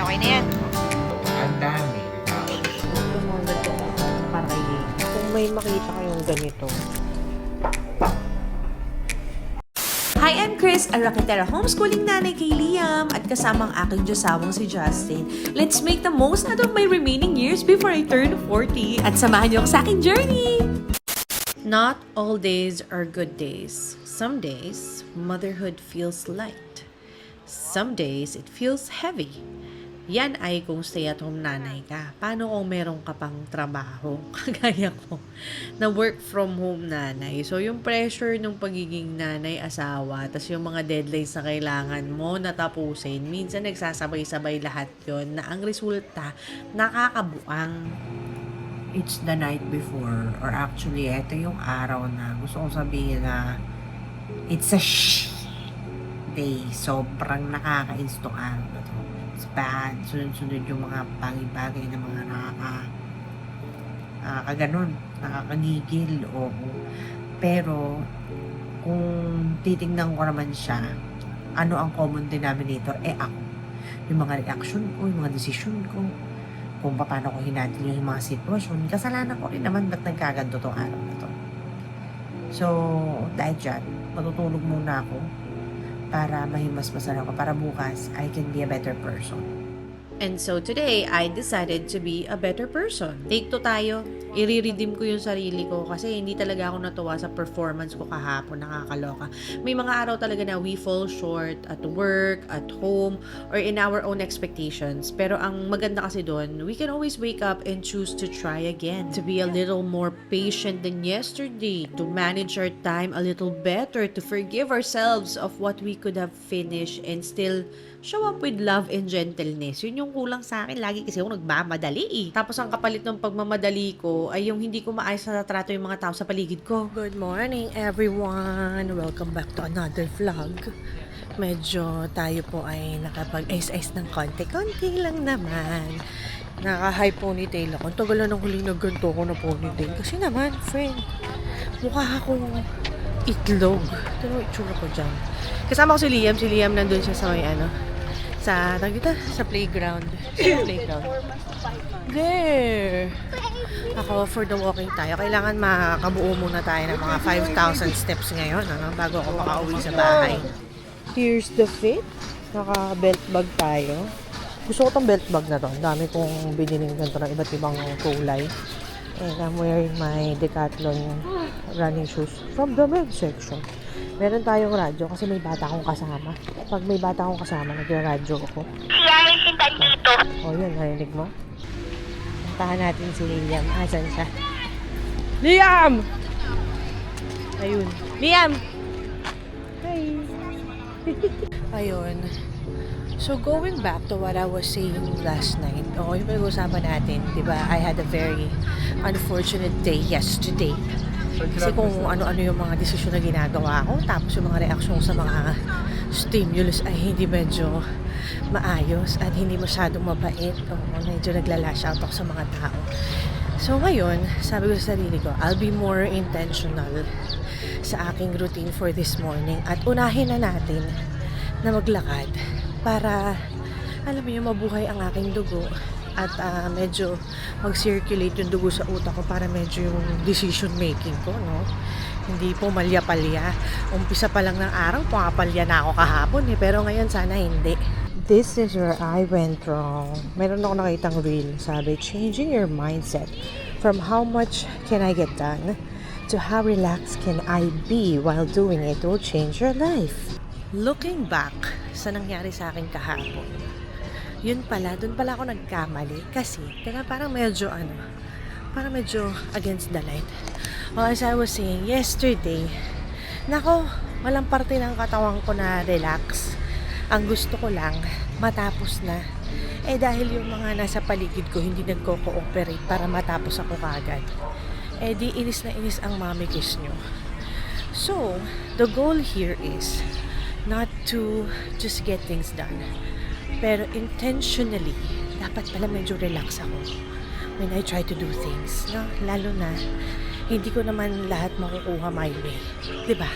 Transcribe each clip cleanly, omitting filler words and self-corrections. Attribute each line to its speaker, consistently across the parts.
Speaker 1: Okay na yan.
Speaker 2: Ang dami.
Speaker 3: Ito mga ganito para kay Liam. Kung may makita kayong ganito.
Speaker 4: Hi, I'm Chris, a Rakitera homeschooling nanay kay Liam at kasama ang aking Diyosawang si Justin. Let's make the most out of my remaining years before I turn 40 at samahan niyo ako sa aking journey! Not all days are good days. Some days, motherhood feels light. Some days, it feels heavy. Yan ay kung stay-at-home nanay ka. Paano kung meron ka pang trabaho? Kagaya ko, na work from home nanay. So, yung pressure ng pagiging nanay, asawa, tas yung mga deadlines na kailangan mo natapusin, minsan nagsasabay-sabay lahat yon na ang resulta, nakakabuang.
Speaker 3: It's the night before, or actually, ito yung araw na gusto kong sabihin na it's a day. Sobrang nakaka-instong araw na to. It's bad. Sunod-sunod yung mga bagay-bagay na mga nakakagigil. Oo. Pero, kung titignan ko naman siya, ano ang common denominator? Ako. Yung mga reaction ko, yung mga decision ko, kung paano ko hinandle yung mga sitwasyon, kasalanan ko rin naman ba't nagkaganto tong araw na to. So, dahil dyan, matutulog muna ako para mahimas-masan ako, para bukas, I can be a better person.
Speaker 4: And so today, I decided to be a better person. Take 2 tayo. I-redeem ko yung sarili ko kasi hindi talaga ako natuwa sa performance ko kahapon. Nakakaloka. May mga araw talaga na we fall short at work, at home, or in our own expectations. Pero ang maganda kasi doon, we can always wake up and choose to try again. To be a little more patient than yesterday. To manage our time a little better. To forgive ourselves of what we could have finished and still show up with love and gentleness. Yun yung kulang sa akin. Lagi kasi ako nagmamadali eh. Tapos ang kapalit ng pagmamadali ko ay yung hindi ko maayos na trato yung mga tao sa paligid ko.
Speaker 3: Good morning, everyone! Welcome back to another vlog. Medyo tayo po ay nakapag-ice-ice ng konti-konti lang naman. Naka-high ponytail ako. Ang tagal na nang huling nagganto ko na ponytail. Kasi naman, friend, mukha akong itlog. Ito yung itsura ko dyan. Kasama ko si Liam. Si Liam nandun siya sa may sa playground. Sa playground. There! Ako, for the walking tayo. Kailangan makabuo muna tayo ng mga 5,000 steps ngayon, bago ako makauwi sa bahay. Here's the fit. Naka-belt bag tayo. Gusto ko tong belt bag na to. Ang dami kong biniling ganito ng iba't ibang kulay. And I'm wearing my Decathlon running shoes from the men's section. Meron tayong radyo kasi may bata akong kasama. Pag may bata akong kasama, nagra-radyo ako.
Speaker 1: Si Alice dito.
Speaker 3: O yun, narinig mo? Puntahan natin si Liam. Asan siya? Liam! Ayun. Liam! Hi! Ayun. So, going back to what I was saying last night, yung pag-usapan natin, di ba, I had a very unfortunate day yesterday. Kasi kung ano-ano yung mga desisyon na ginagawa ko, tapos yung mga reaksyon sa mga stimulus ay hindi medyo maayos at hindi masyadong mabait. Medyo nagla-lash out ako sa mga tao. So ngayon, sabi ko sa sarili ko, I'll be more intentional sa aking routine for this morning at unahin na natin na maglakad para, alam mo yung mabuhay ang aking dugo at medyo mag-circulate yung dugo sa utak ko para medyo yung decision making ko, no? Hindi po malya-palya. Umpisa pa lang ng araw, pumapalya na ako kahapon pero ngayon sana hindi. This is where I went wrong. Meron ako nakitang reel, sabi, changing your mindset from how much can I get done to how relaxed can I be while doing it will change your life. Looking back sa nangyari sa akin kahapon, yun pala, dun pala ako nagkamali kasi, parang medyo against the light. Well, as I was saying, yesterday, walang parte ng katawan ko na relax. Ang gusto ko lang, matapos na. Dahil yung mga nasa paligid ko, hindi nagko-cooperate para matapos ako kagad. Di inis na inis ang mamikis nyo. So, the goal here is not to just get things done. Pero intentionally, dapat pala medyo relax ako when I try to do things, no? Lalo na, hindi ko naman lahat makukuha my way. Diba?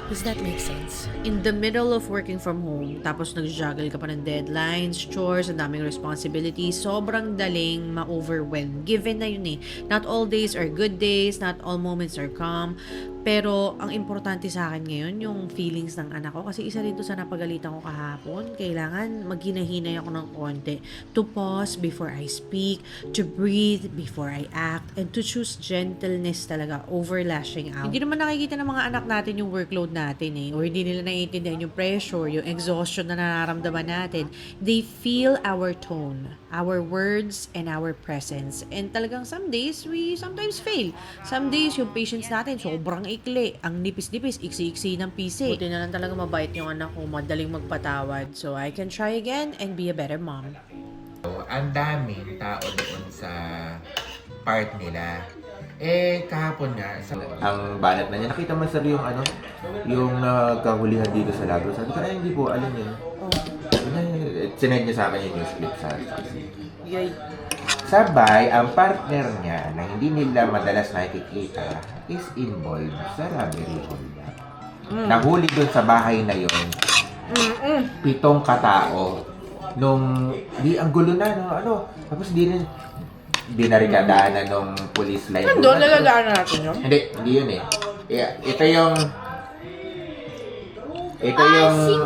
Speaker 3: Does that make sense?
Speaker 4: In the middle of working from home, tapos nag-juggle ka pa ng deadlines, chores, ang daming responsibilities, sobrang daling ma-overwhelm. Given na yun eh. Not all days are good days, not all moments are calm, pero ang importante sa akin ngayon, yung feelings ng anak ko. Kasi isa rin to sa napagalitan ko kahapon. Kailangan maghinahinay ako ng konti. To pause before I speak, to breathe before I act, and to choose gentleness talaga over lashing out. Hindi naman nakikita ng mga anak natin yung workload natin eh. Or hindi nila naiintindihan yung pressure, yung exhaustion na nararamdaman natin. They feel our tone, our words, and our presence. And talagang some days, we sometimes fail. Some days, yung patience natin sobrang ikli. Ang nipis-nipis, iksi-iksi ng PC. Buti na lang talaga mabait yung anak ko, madaling magpatawad. So I can try again and be a better mom.
Speaker 2: So, ang daming tao doon sa part nila. Eh, kahapon nga,
Speaker 5: Ang banat na niya. Nakita mo sir yung ano, yung nagkahulihan dito sa Lagos. Sabi ko, ay hindi po, alin yun? Sinend niya sa akin yung news clip sa
Speaker 3: Yay.
Speaker 5: Sabay, ang partner niya na hindi nila madalas nakikita is involved sa robbery hold-up. Nahuli doon sa bahay na yon 7 katao. Nung, di, ang gulo na, no, ano, tapos di narikadaan na nung police line.
Speaker 3: Doon nalagaan natin yun?
Speaker 5: Hindi yun eh. Ito yung,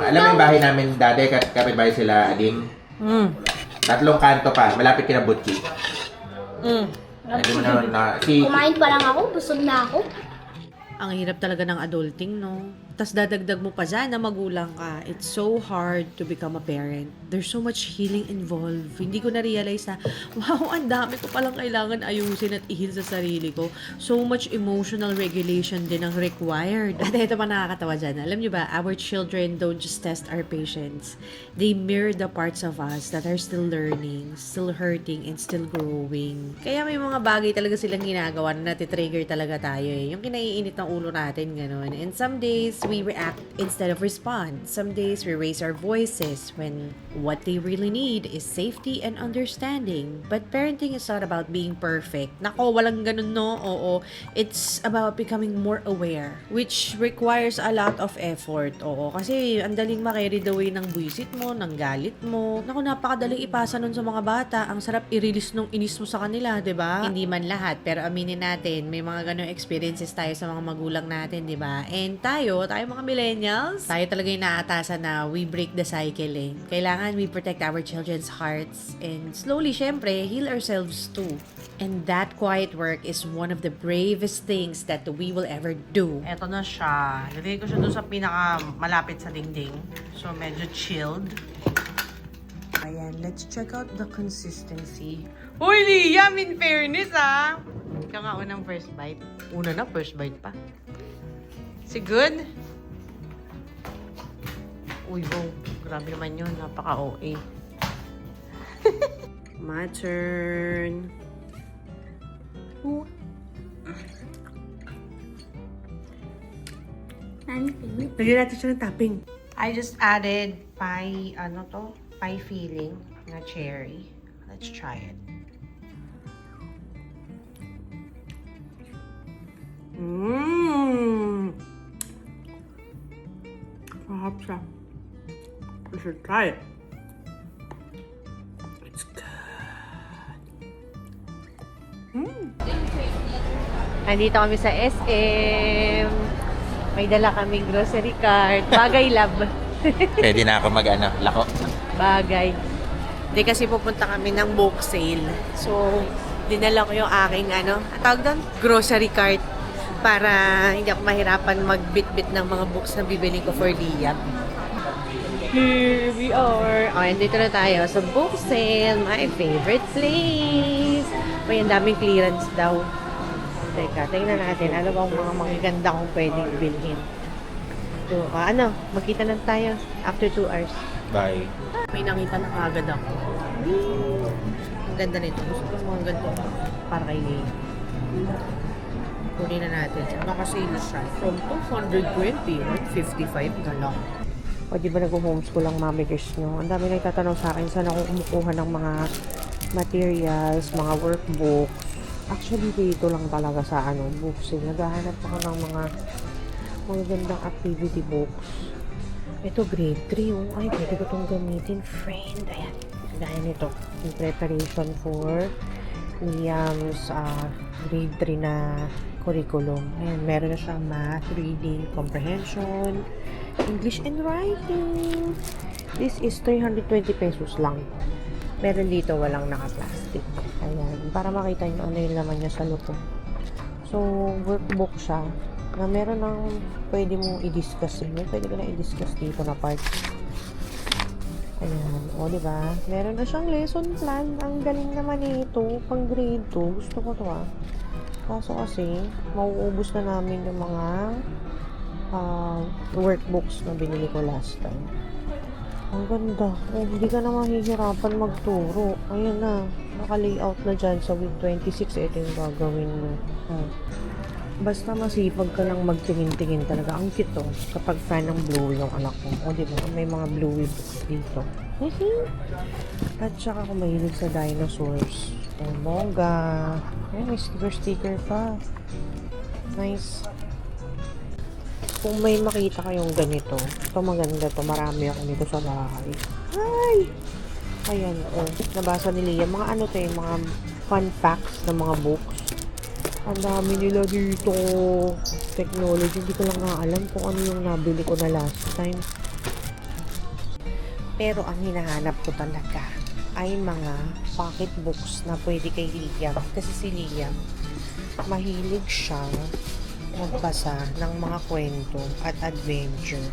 Speaker 5: alam mo yung bahay namin dati, kapitbahay sila, Ading. 3 kanto pa, malapit kina Butchie. Hindi mo na,
Speaker 1: Kumain pa lang ako, busog na ako.
Speaker 4: Ang hirap talaga ng adulting, no? Tas dadagdag mo pa dyan na magulang ka. It's so hard to become a parent. There's so much healing involved. Hindi ko na-realize na, wow, ang dami ko palang kailangan ayusin at ihil sa sarili ko. So much emotional regulation din ang required. At ito pa nakakatawa dyan. Alam nyo ba, our children don't just test our patience. They mirror the parts of us that are still learning, still hurting, and still growing. Kaya may mga bagay talaga silang ginagawa na natitrigger talaga tayo eh. Yung kinaiinit ng ulo natin, ganun. And some days, we react instead of respond. Some days, we raise our voices when what they really need is safety and understanding. But parenting is not about being perfect. Nako, walang ganun, no? Oo. It's about becoming more aware, which requires a lot of effort. Oo. Kasi ang daling ma-carry the way ng buwisit mo, ng galit mo. Nako, napakadaling ipasa nun sa mga bata. Ang sarap i-release nung inis mo sa kanila, 'di ba? Hindi man lahat, pero aminin natin, may mga ganung experiences tayo sa mga magulang natin, 'di ba? And tayo mga millennials, tayo talaga yung naatasan na we break the cycle eh. Kailangan we protect our children's hearts and slowly, syempre, heal ourselves too. And that quiet work is one of the bravest things that we will ever do.
Speaker 3: Eto na siya. Lagay ko siya doon sa pinaka malapit sa dingding. So, medyo chilled. Ayan, let's check out the consistency. Uy, Liam, in fairness ah! Ikaw nga unang first bite. Una na, first bite pa. Si good? Uy, oh, grabe naman yun. Napaka-OA. My turn. Ooh. Lagyan natin siya ng topping. I just added pie, pie filling na cherry. Let's try it. Sarap siya. You should try it. It's good. Andito kami sa SM. May dala kaming grocery cart. Bagay, love.
Speaker 5: Pwede na ako lako.
Speaker 3: Bagay. Hindi kasi pupunta kami ng book sale. So, dinala ko yung aking, tawag doon? Grocery cart. Para hindi ako mahirapan magbit-bit ng mga books na bibili ko for Liam. Here we are. Okay, dito na tayo sa book sale. My favorite place. May ang daming clearance daw. Teka, tingnan natin. Ano bang mga magaganda kong pwedeng bilhin? So, magkita na tayo after 2 hours.
Speaker 5: Bye.
Speaker 3: May nakita na kagad ako. Ang ganda nito. Gusto ko mga ganito. Para kay Lay. Kunin na natin. Nakasale siya. From 220, 155 na lang. O di ba nag-homeschool ang mamigers nyo? Ang dami nagtatanong sa akin saan ako kumukuha ng mga materials, mga workbooks. Actually, dito lang talaga sa books. Naghahanap ako ng mga Magandang activity books. Ito, grade 3. Oh. Ay, pwede ko itong gamitin, friend. Ayan. Gaya nito. In preparation for Liam's grade 3 na curriculum. Ayan, meron na siyang math, reading, comprehension, English and writing. This is 320 pesos lang. Meron dito, walang naka-plastic. Ayan, para makita nyo ano yung laman niya sa loob. So, workbook siya na meron ng pwede mong i-discuss. Pwede ko na i-discuss dito na part. Ayan, o diba? Meron na siyang lesson plan. Ang galing naman ito. Pang grade 2. Gusto ko to Kaso kasi, mauubos na namin yung mga workbooks na binili ko last time. Ang ganda. Hindi ka na mahihirapan magturo. Ayan na. Naka-layout na dyan sa week 26. Ito yung gagawin mo. Basta masipag ka lang magtingin-tingin talaga. Ang cute to. Kapag fan ng Bluey yung anak ko. O diba? May mga Bluey books dito. At saka kung mahilig sa dinosaurs. O bongga. Ayan, may sticker pa. Nice. Kung may makita kayong ganito, ito maganda to. Marami ako nito sa bahay. Ay! Ayan, nabasa ni Liam. Mga ano to yung mga fun facts ng mga books. Ang dami nila dito. Technology. Hindi ko lang nga alam kung ano yung nabili ko na last time. Pero ang hinahanap ko talaga ay mga pocketbooks na pwede kay Liam. Kasi si Liam, mahilig siya magbasa ng mga kwento at adventure.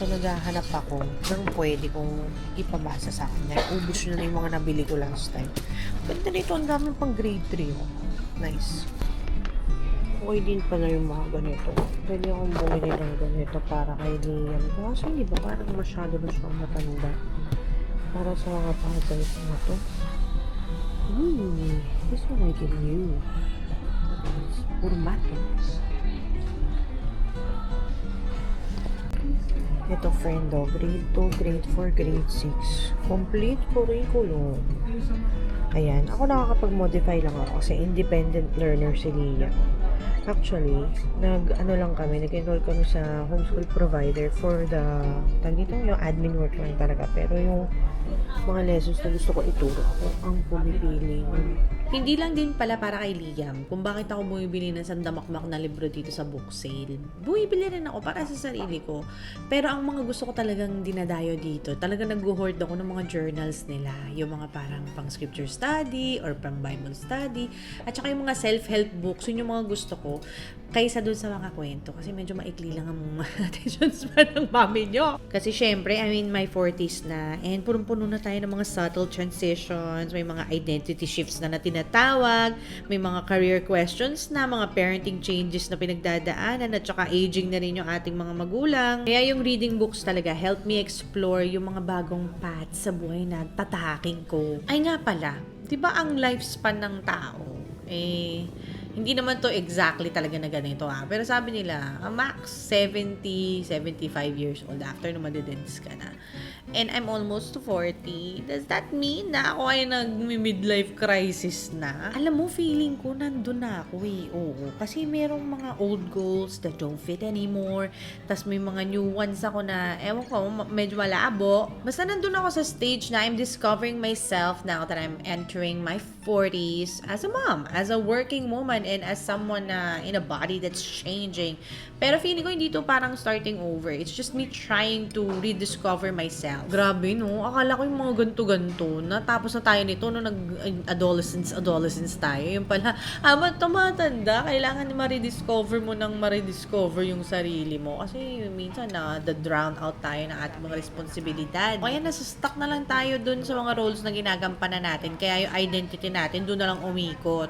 Speaker 3: So, naghahanap ako ng pwede kong ipabasa sa kanya. Ubus na yung mga nabili ko last time. Ganda nito, ang dami pang grade 3. Nice. Okay din pala yung mga ganito. Pwede akong bumili ng ganito para kay Liam. Kaso hindi ba parang masyado na siyang matanda para sa mga puzzles na to. This one I can use. Puro math. Ito, friend, grade 2, grade 4, grade 6. Complete curriculum. Ayan, ako nakakapag-modify lang ako kasi independent learner si Liam. Actually, nag-enroll kami sa homeschool provider for the, yung admin work lang talaga. Pero yung mga lessons na gusto ko ituro, ako ang pumipili.
Speaker 4: Hindi lang din pala para kay Liam kung bakit ako bumibili ng sandamakmak na libro dito sa book sale. Bumibili rin ako para sa sarili ko. Pero ang mga gusto ko talagang dinadayo dito, talagang nag-hoard ako ng mga journals nila. Yung mga parang pang scripture study or pang Bible study. At saka yung mga self-help books, yun yung mga gusto ko. Kaysa dun sa mga kwento. Kasi medyo maikli lang ang attention span ng mami nyo. Kasi syempre, my 40s na. And punong-puno na tayo ng mga subtle transitions. May mga identity shifts na tinatawag. May mga career questions na. Mga parenting changes na pinagdadaanan. At saka aging na rin yung ating mga magulang. Kaya yung reading books talaga help me explore yung mga bagong paths sa buhay na tatahaking ko. Ay nga pala, di ba ang lifespan ng tao? Hindi naman to exactly talaga na ganito pero sabi nila, max 70, 75 years old after na madedens ka na. And I'm almost 40. Does that mean na ako ay nag-midlife crisis na? Alam mo, feeling ko nandun na ako Oo. Kasi merong mga old goals that don't fit anymore. Tapos may mga new ones ako na, ewan ko, medyo malabo. Basta nandun ako sa stage na I'm discovering myself now that I'm entering my 40s as a mom, as a working woman, and as someone in a body that's changing. Pero feeling ko hindi to parang starting over. It's just me trying to rediscover myself. Grabe, no? Akala ko yung mga ganto-ganto. Natapos na tayo nito no nag-adolescence tayo. Yung pala, habang tumatanda, kailangan ma-rediscover mo nang ma-rediscover yung sarili mo. Kasi minsan drown out tayo ng ating mga responsibilidad. Kaya nasa-stuck na lang tayo dun sa mga roles na ginagampanan natin. Kaya yung identity natin, dun na lang umikot.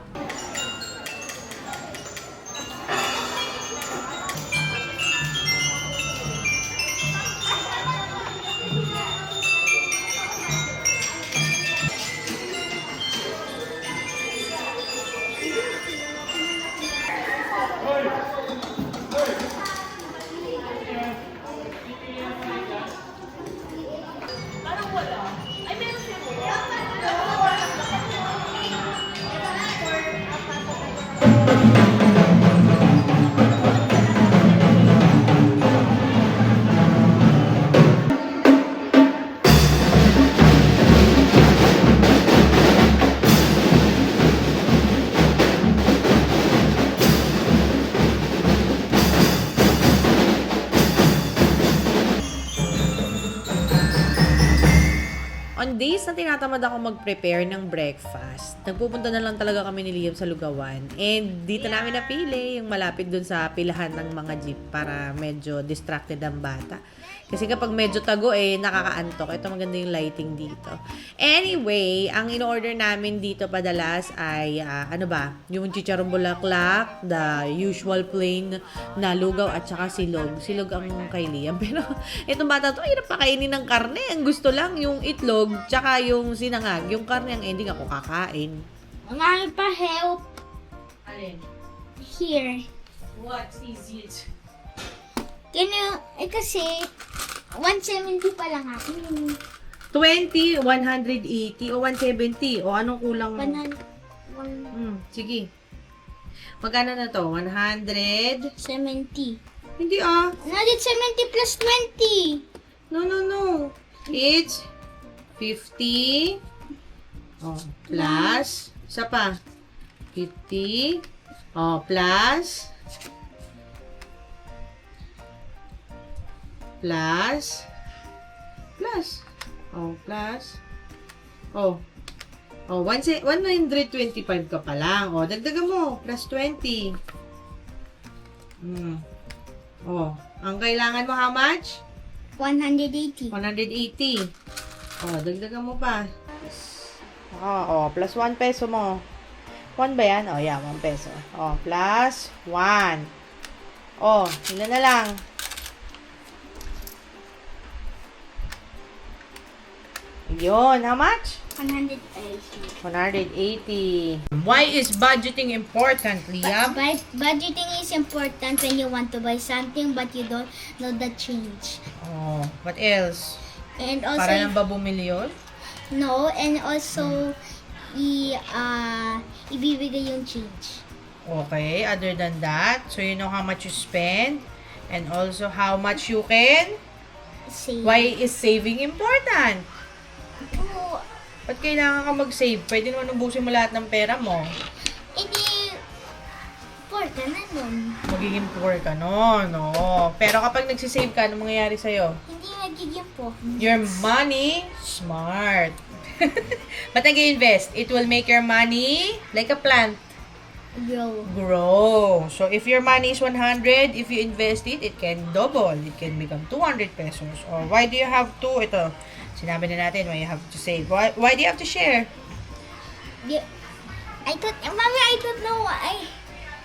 Speaker 3: on days na tinatamad ako mag-prepare ng breakfast, nagpupunta na lang talaga kami ni Liam sa Lugawan. And dito namin napili yung malapit dun sa pilahan ng mga jeep para medyo distracted ang bata. Kasi kapag medyo tago nakakaantok. Ito maganda yung lighting dito. Anyway, ang in-order namin dito padalas ay, yung chicharong bulaklak, the usual plain na lugaw at saka silog. Silog ang kay Liam. Pero itong bata to, hirap pakainin ng karne. Ang gusto lang yung itlog, tsaka yung sinangag. Yung karne ang ending ako kakain.
Speaker 1: Ang pa help
Speaker 3: Alin?
Speaker 1: here.
Speaker 3: What is it?
Speaker 1: Kasi 170 pa lang ako.
Speaker 3: 20, 180, o 170. O anong kulang mo?
Speaker 1: 170.
Speaker 3: Sige. Magkano na to? 100? Hindi
Speaker 1: 170 plus 20.
Speaker 3: No. It's 50. Oh, plus. Isa pa. 50. Oh, plus. Oh, plus. Oh, 125 ka pa lang. Oh, dagdagan mo. Plus 20. Oh, ang kailangan mo how much?
Speaker 1: 180.
Speaker 3: 180. Oh, dagdagan mo pa. Plus 1 peso mo. 1 ba yan? Oh, yeah, 1 peso. Oh, plus 1. Oh, ilan na lang? Yun, how much?
Speaker 1: 180.
Speaker 3: 180. Why is budgeting important, Liam?
Speaker 1: Budgeting is important when you want to buy something but you don't know the change.
Speaker 3: Oh, what else?
Speaker 1: And also,
Speaker 3: Para nang ba bumili yun?
Speaker 1: no, and also, ibibigay yung change.
Speaker 3: Okay, other than that, so you know how much you spend and also how much you can.
Speaker 1: Save.
Speaker 3: Why is saving important?
Speaker 1: Oh,
Speaker 3: Ba't kailangan ka mag-save? Pwede naman ubusin mo lahat ng pera mo.
Speaker 1: hindi, important na nun.
Speaker 3: Magiging poor ka no. Pero kapag nagsisave ka, ano mangyayari sa'yo?
Speaker 1: Hindi magiging po.
Speaker 3: Your money, smart. Ba't nag-invest? It will make your money like a plant. Grow. So, if your money is 100, if you invest it, it can double. It can become 200 pesos. Or why do you have to? Ito, sinabi na natin why you have to save. Why do you have to share?
Speaker 1: Mommy, I don't know why.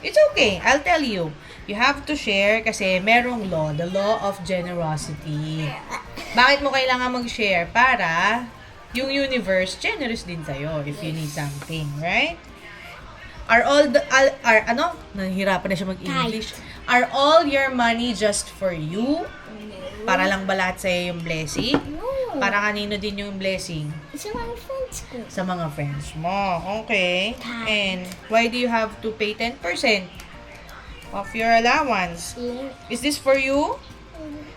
Speaker 3: It's okay. I'll tell you. You have to share kasi merong law, the law of generosity. Bakit mo kailangan mag-share? Para yung universe generous din sa'yo if you need something, right? Nahihirapan na siya mag-English. Are all your money just for you? Para lang ba lahat sa'yo yung blessing?
Speaker 1: No.
Speaker 3: Para kanino din yung blessing?
Speaker 1: Sa mga friends ko.
Speaker 3: Sa mga friends mo. Okay. And why do you have to pay 10% of your allowance? Is this for you?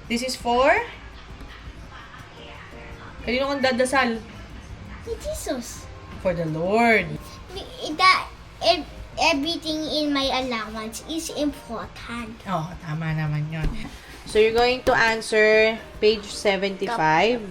Speaker 3: This is for? Kanino kang dadasal?
Speaker 1: Ni Jesus.
Speaker 3: For the Lord.
Speaker 1: Everything in my allowance is important.
Speaker 3: Oh, tama naman yun. So, you're going to answer page 75.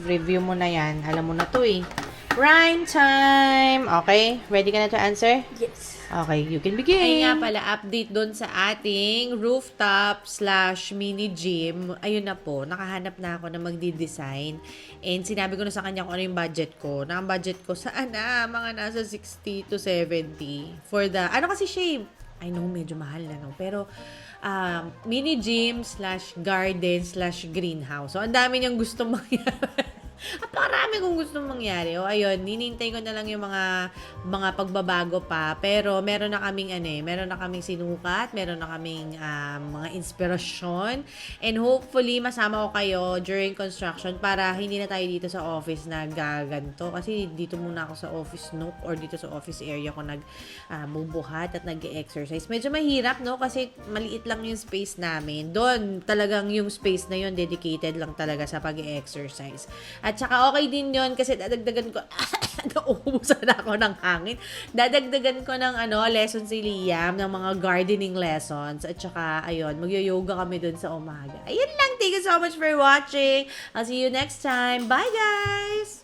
Speaker 3: Review mo na yan. Alam mo na to eh. Rhyme time! Okay? Ready ka na to answer?
Speaker 1: Yes.
Speaker 3: Okay, you can begin. Ay nga pala, update doon sa ating rooftop/mini gym. Ayun na po, nakahanap na ako na magdi-design. And sinabi ko na sa kanya kung ano yung budget ko. Na ang budget ko, saan na? Mga nasa 60 to 70. For the, kasi siya I know, medyo mahal na, no? Pero, mini gym/garden/greenhouse. So, ang dami niyang gusto mangyari. At marami kong gustong mangyari. O, ayun, ninintay ko na lang yung mga pagbabago pa. Pero, meron na kaming sinukat, meron na kaming mga inspirasyon. And hopefully, masama ko kayo during construction para hindi na tayo dito sa office na gaganto. Kasi dito muna ako sa office nook or dito sa office area ko bubuhat at nag-exercise. Medyo mahirap, no? Kasi maliit lang yung space namin. Doon, talagang yung space na yun dedicated lang talaga sa pag-exercise. At saka okay din yun kasi dadagdagan ko, nauubusan ako ng hangin. Dadagdagan ko ng lesson si Liam, ng mga gardening lessons. At saka, ayun, magyo-yoga kami dun sa umaga. Ayun lang, thank you so much for watching. I'll see you next time. Bye, guys!